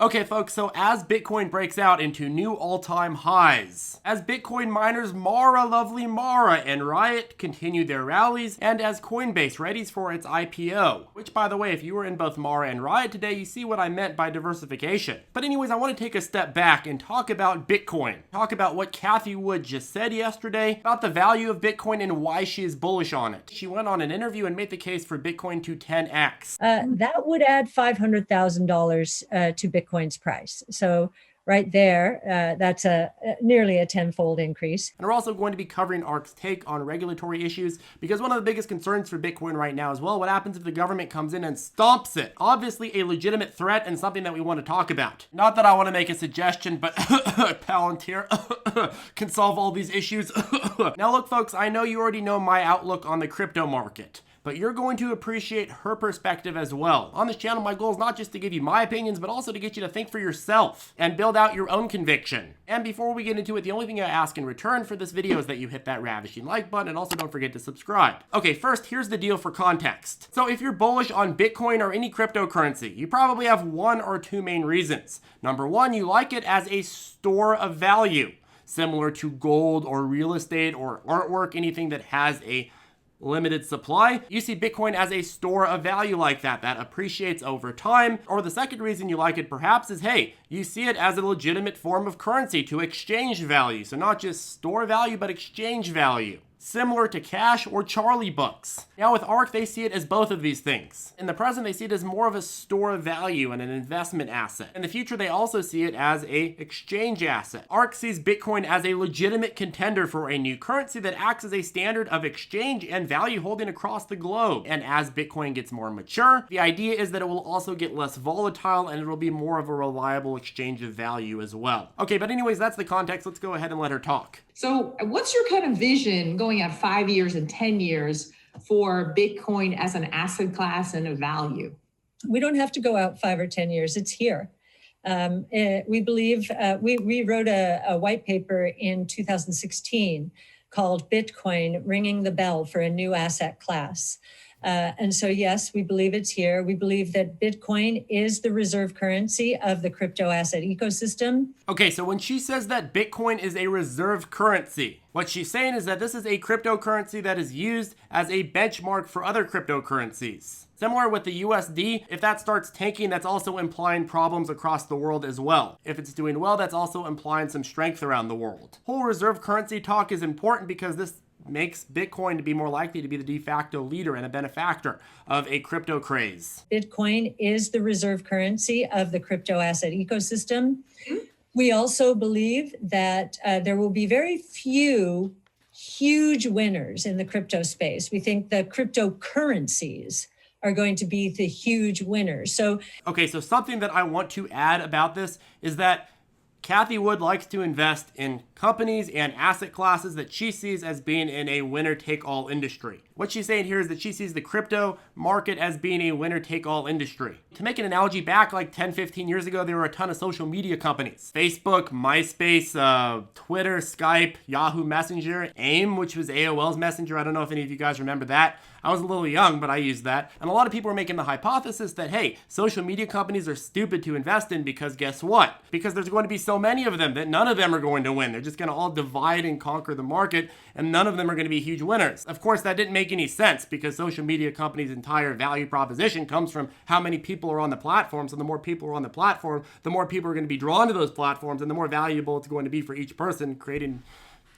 Okay, folks, so as Bitcoin breaks out into new all-time highs, as Bitcoin miners Mara, lovely Mara, and Riot continue their rallies, and as Coinbase readies for its IPO, which, by the way, if you were in both Mara and Riot today, you see what I meant by diversification. But anyways, I want to take a step back and talk about Bitcoin. Talk about what Cathie Wood just said yesterday about the value of Bitcoin and why she is bullish on it. She went on an interview and made the case for Bitcoin to 10x. That would add $500,000 to Bitcoin's price. So right there, that's nearly a tenfold increase. And we're also going to be covering ARK's take on regulatory issues, because one of the biggest concerns for Bitcoin right now is, well, what happens if the government comes in and stomps it? Obviously a legitimate threat and something that we want to talk about. Not that I want to make a suggestion, but Palantir can solve all these issues. Now look, folks, I know you already know my outlook on the crypto market, but you're going to appreciate her perspective as well. On this channel, my goal is not just to give you my opinions, but also to get you to think for yourself and build out your own conviction. And before we get into it, the only thing I ask in return for this video is that you hit that ravishing like button, and also don't forget to subscribe. Okay, first, here's the deal for context. So if you're bullish on Bitcoin or any cryptocurrency, you probably have one or two main reasons. Number one, you like it as a store of value, similar to gold or real estate or artwork, anything that has a limited supply. You see Bitcoin as a store of value like that appreciates over time. Or the second reason you like it perhaps is, hey, you see it as a legitimate form of currency to exchange value. So not just store value, but exchange value, similar to cash or Charlie bucks. Now with ARK, they see it as both of these things. In the present, they see it as more of a store of value and an investment asset. In the future, they also see it as a exchange asset. ARK sees Bitcoin as a legitimate contender for a new currency that acts as a standard of exchange and value holding across the globe. And as Bitcoin gets more mature, the idea is that it will also get less volatile and it will be more of a reliable exchange of value as well. Okay, but anyways, that's the context. Let's go ahead and let her talk. So what's your kind of vision going out 5 years and 10 years for Bitcoin as an asset class and a value? We don't have to go out 5 or 10 years. It's here. We believe, we wrote a white paper in 2016 called Bitcoin Ringing the Bell for a New Asset Class. And so, yes, we believe it's here. We believe that Bitcoin is the reserve currency of the crypto asset ecosystem. Okay, so when she says that Bitcoin is a reserve currency, what she's saying is that this is a cryptocurrency that is used as a benchmark for other cryptocurrencies. Similar with the USD, if that starts tanking, that's also implying problems across the world as well. If it's doing well, that's also implying some strength around the world. Whole reserve currency talk is important because this makes Bitcoin to be more likely to be the de facto leader and a benefactor of a crypto craze. Bitcoin is the reserve currency of the crypto asset ecosystem. We also believe that there will be very few huge winners in the crypto space. We think the cryptocurrencies are going to be the huge winners. So, okay, so something that I want to add about this is that Cathie Wood likes to invest in companies and asset classes that she sees as being in a winner-take-all industry. What she's saying here is that she sees the crypto market as being a winner-take-all industry. To make an analogy, back like 10, 15 years ago, there were a ton of social media companies. Facebook, MySpace, Twitter, Skype, Yahoo Messenger, AIM, which was AOL's Messenger. I don't know if any of you guys remember that. I was a little young, but I used that. And a lot of people were making the hypothesis that, hey, social media companies are stupid to invest in because guess what? Because there's going to be so many of them that none of them are going to win. They're just going to all divide and conquer the market, and none of them are going to be huge winners. Of course, that didn't make any sense because social media companies' entire value proposition comes from how many people are on the platform. So the more people are on the platform, the more people are going to be drawn to those platforms, and the more valuable it's going to be for each person, creating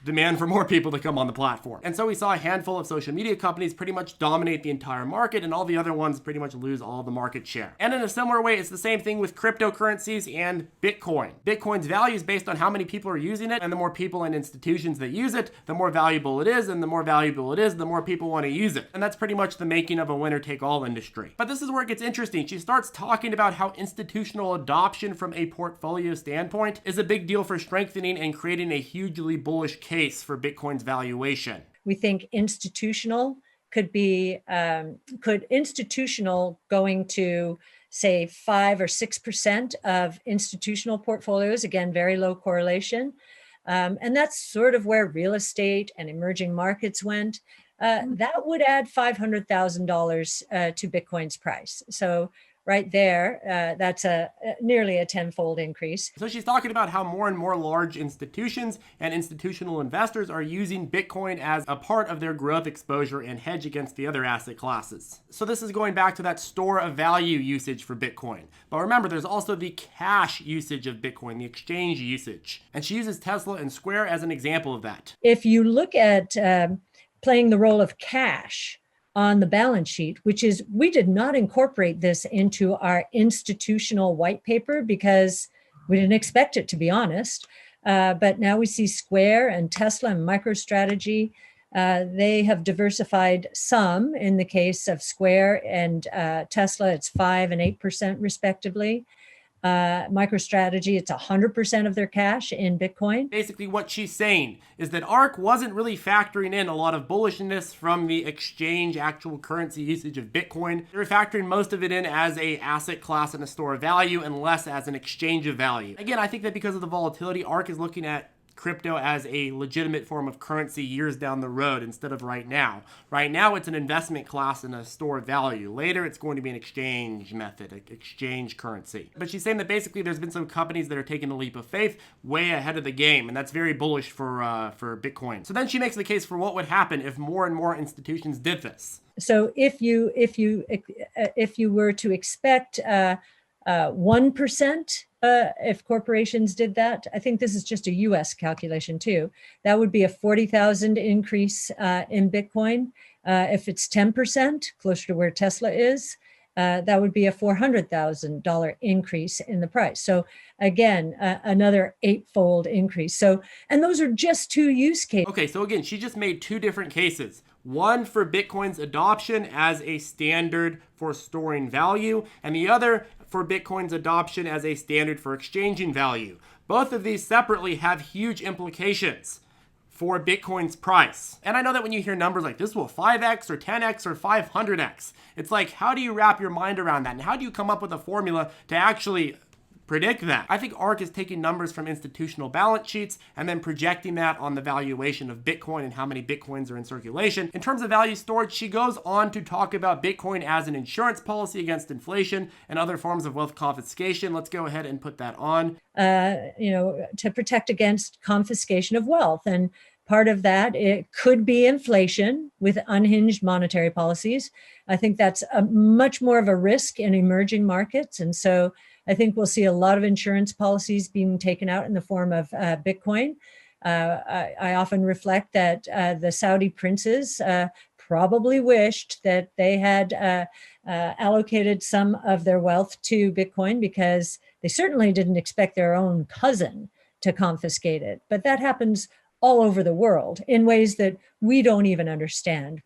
demand for more people to come on the platform. And so we saw a handful of social media companies pretty much dominate the entire market, and all the other ones pretty much lose all the market share. And in a similar way, it's the same thing with cryptocurrencies and Bitcoin. Bitcoin's value is based on how many people are using it, and the more people and institutions that use it, the more valuable it is, and the more valuable it is, the more people want to use it. And that's pretty much the making of a winner-take-all industry. But this is where it gets interesting. She starts talking about how institutional adoption from a portfolio standpoint is a big deal for strengthening and creating a hugely bullish case for Bitcoin's valuation. We think institutional could be, institutional going to say 5 or 6% of institutional portfolios, again, very low correlation. And that's sort of where real estate and emerging markets went. That would add $500,000 to Bitcoin's price. So right there, that's nearly a tenfold increase. So she's talking about how more and more large institutions and institutional investors are using Bitcoin as a part of their growth exposure and hedge against the other asset classes. So this is going back to that store of value usage for Bitcoin. But remember, there's also the cash usage of Bitcoin, the exchange usage. And she uses Tesla and Square as an example of that. If you look at playing the role of cash on the balance sheet, which is, we did not incorporate this into our institutional white paper because we didn't expect it, to be honest. But now we see Square and Tesla and MicroStrategy. They have diversified some. In the case of Square and Tesla, it's 5% and 8% respectively. MicroStrategy, it's 100% of their cash in Bitcoin. Basically what she's saying is that ARK wasn't really factoring in a lot of bullishness from the exchange actual currency usage of Bitcoin. They were factoring most of it in as a asset class and a store of value and less as an exchange of value. Again, I think that because of the volatility, ARK is looking at crypto as a legitimate form of currency years down the road instead of right now. Right now, it's an investment class and a store of value. Later, it's going to be an exchange method, exchange currency. But she's saying that basically there's been some companies that are taking a leap of faith way ahead of the game, and that's very bullish for Bitcoin. So then she makes the case for what would happen if more and more institutions did this. So if you were to expect 1%, if corporations did that, I think this is just a US calculation too, that would be a 40,000 increase in Bitcoin. If it's 10%, closer to where Tesla is, that would be a $400,000 increase in the price. So again, another 8-fold increase. So, and those are just two use cases. Okay, so again, she just made two different cases. One for Bitcoin's adoption as a standard for storing value, and the other for Bitcoin's adoption as a standard for exchanging value. Both of these separately have huge implications for Bitcoin's price. And I know that when you hear numbers like this will 5x or 10x or 500x, it's like, how do you wrap your mind around that? And how do you come up with a formula to actually predict that? I think ARK is taking numbers from institutional balance sheets and then projecting that on the valuation of Bitcoin and how many Bitcoins are in circulation. In terms of value storage, she goes on to talk about Bitcoin as an insurance policy against inflation and other forms of wealth confiscation. Let's go ahead and put that on. To protect against confiscation of wealth. And part of that, it could be inflation with unhinged monetary policies. I think that's much more of a risk in emerging markets. And so I think we'll see a lot of insurance policies being taken out in the form of Bitcoin. I often reflect that the Saudi princes probably wished that they had allocated some of their wealth to Bitcoin because they certainly didn't expect their own cousin to confiscate it. But that happens all over the world in ways that we don't even understand.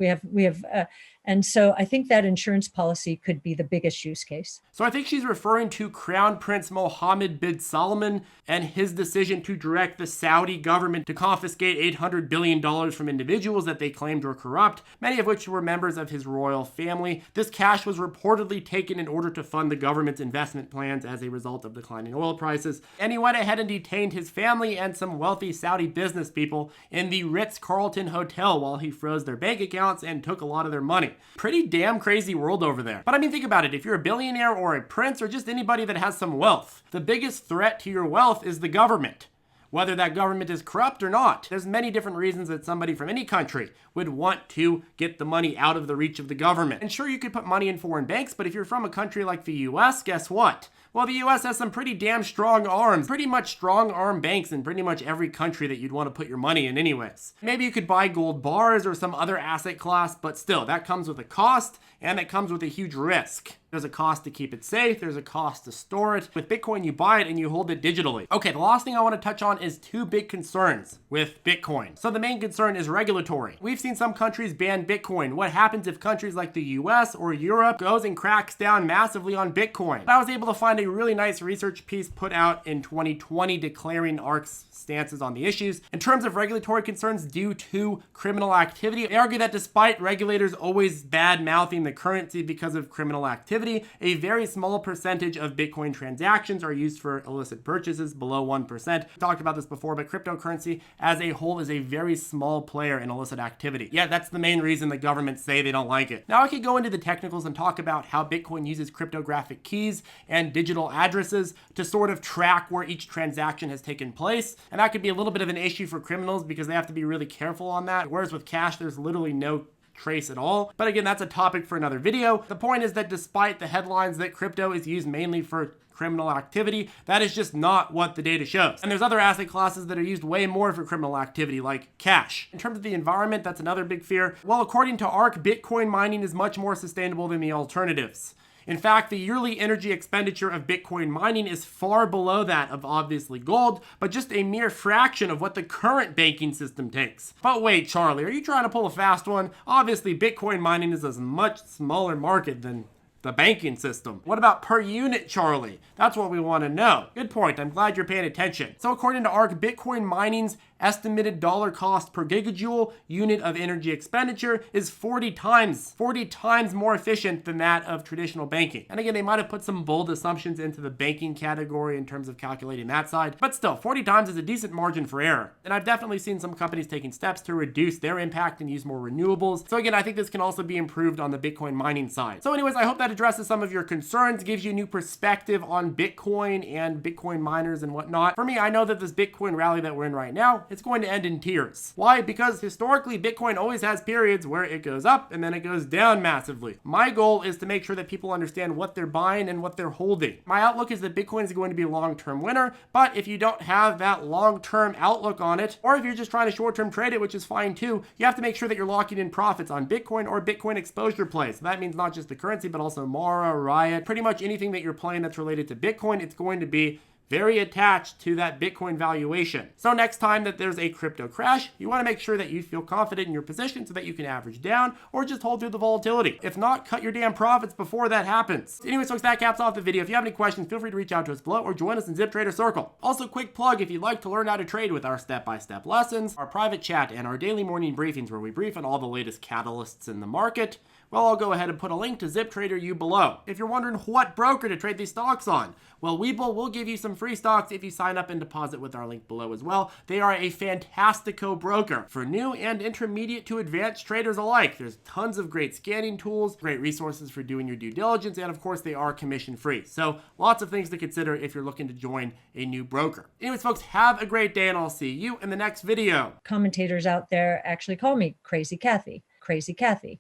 And so I think that insurance policy could be the biggest use case. So I think she's referring to Crown Prince Mohammed bin Salman and his decision to direct the Saudi government to confiscate $800 billion from individuals that they claimed were corrupt, many of which were members of his royal family. This cash was reportedly taken in order to fund the government's investment plans as a result of declining oil prices. And he went ahead and detained his family and some wealthy Saudi business people in the Ritz-Carlton Hotel while he froze their bank accounts and took a lot of their money. Pretty damn crazy world over there. But I mean, think about it. If you're a billionaire or a prince or just anybody that has some wealth, the biggest threat to your wealth is the government. Whether that government is corrupt or not. There's many different reasons that somebody from any country would want to get the money out of the reach of the government. And sure, you could put money in foreign banks, but if you're from a country like the US, guess what? Well, the US has some pretty damn strong arms, pretty much strong arm banks in pretty much every country that you'd want to put your money in anyways. Maybe you could buy gold bars or some other asset class, but still, that comes with a cost and it comes with a huge risk. There's a cost to keep it safe. There's a cost to store it. With Bitcoin, you buy it and you hold it digitally. Okay, the last thing I want to touch on is two big concerns with Bitcoin. So the main concern is regulatory. We've seen some countries ban Bitcoin. What happens if countries like the US or Europe goes and cracks down massively on Bitcoin? I was able to find a a really nice research piece put out in 2020 declaring ARK's stances on the issues. In terms of regulatory concerns due to criminal activity, they argue that despite regulators always bad-mouthing the currency because of criminal activity, a very small percentage of Bitcoin transactions are used for illicit purchases, below 1%. We talked about this before, but cryptocurrency as a whole is a very small player in illicit activity. Yeah, that's the main reason the governments say they don't like it. Now I could go into the technicals and talk about how Bitcoin uses cryptographic keys and digital addresses to sort of track where each transaction has taken place. And that could be a little bit of an issue for criminals because they have to be really careful on that. Whereas with cash, there's literally no trace at all. But again, that's a topic for another video. The point is that despite the headlines that crypto is used mainly for criminal activity, that is just not what the data shows. And there's other asset classes that are used way more for criminal activity, like cash. In terms of the environment, that's another big fear. Well, according to ARK, Bitcoin mining is much more sustainable than the alternatives. In fact, the yearly energy expenditure of Bitcoin mining is far below that of obviously gold, but just a mere fraction of what the current banking system takes. But wait, Charlie, are you trying to pull a fast one? Obviously, Bitcoin mining is a much smaller market than the banking system. What about per unit, Charlie? That's what we want to know. Good point. I'm glad you're paying attention. So according to ARK, Bitcoin mining's estimated dollar cost per gigajoule unit of energy expenditure is 40 times more efficient than that of traditional banking. And again, they might have put some bold assumptions into the banking category in terms of calculating that side, but still, 40 times is a decent margin for error. And I've definitely seen some companies taking steps to reduce their impact and use more renewables. So again, I think this can also be improved on the Bitcoin mining side. So anyways, I hope that addresses some of your concerns, gives you a new perspective on Bitcoin and Bitcoin miners and whatnot. For me, I know that this Bitcoin rally that we're in right now, it's going to end in tears. Why? Because historically, Bitcoin always has periods where it goes up and then it goes down massively. My goal is to make sure that people understand what they're buying and what they're holding. My outlook is that Bitcoin is going to be a long-term winner, but if you don't have that long-term outlook on it, or if you're just trying to short-term trade it, which is fine too, you have to make sure that you're locking in profits on Bitcoin or Bitcoin exposure plays. So that means not just the currency, but also Mara, Riot, pretty much anything that you're playing that's related to Bitcoin, it's going to be very attached to that Bitcoin valuation. So next time that there's a crypto crash, you want to make sure that you feel confident in your position so that you can average down or just hold through the volatility. If not, cut your damn profits before that happens. Anyways, folks, that caps off the video. If you have any questions, feel free to reach out to us below or join us in ZipTrader Circle. Also, quick plug, if you'd like to learn how to trade with our step-by-step lessons, our private chat, and our daily morning briefings where we brief on all the latest catalysts in the market, well, I'll go ahead and put a link to ZipTrader you below. If you're wondering what broker to trade these stocks on, well, Webull will give you some free stocks if you sign up and deposit with our link below as well. They are a fantastico broker for new and intermediate to advanced traders alike. There's tons of great scanning tools, great resources for doing your due diligence, and of course, they are commission free. So lots of things to consider if you're looking to join a new broker. Anyways, folks, have a great day and I'll see you in the next video. Commentators out there actually call me Crazy Cathy, Crazy Cathy.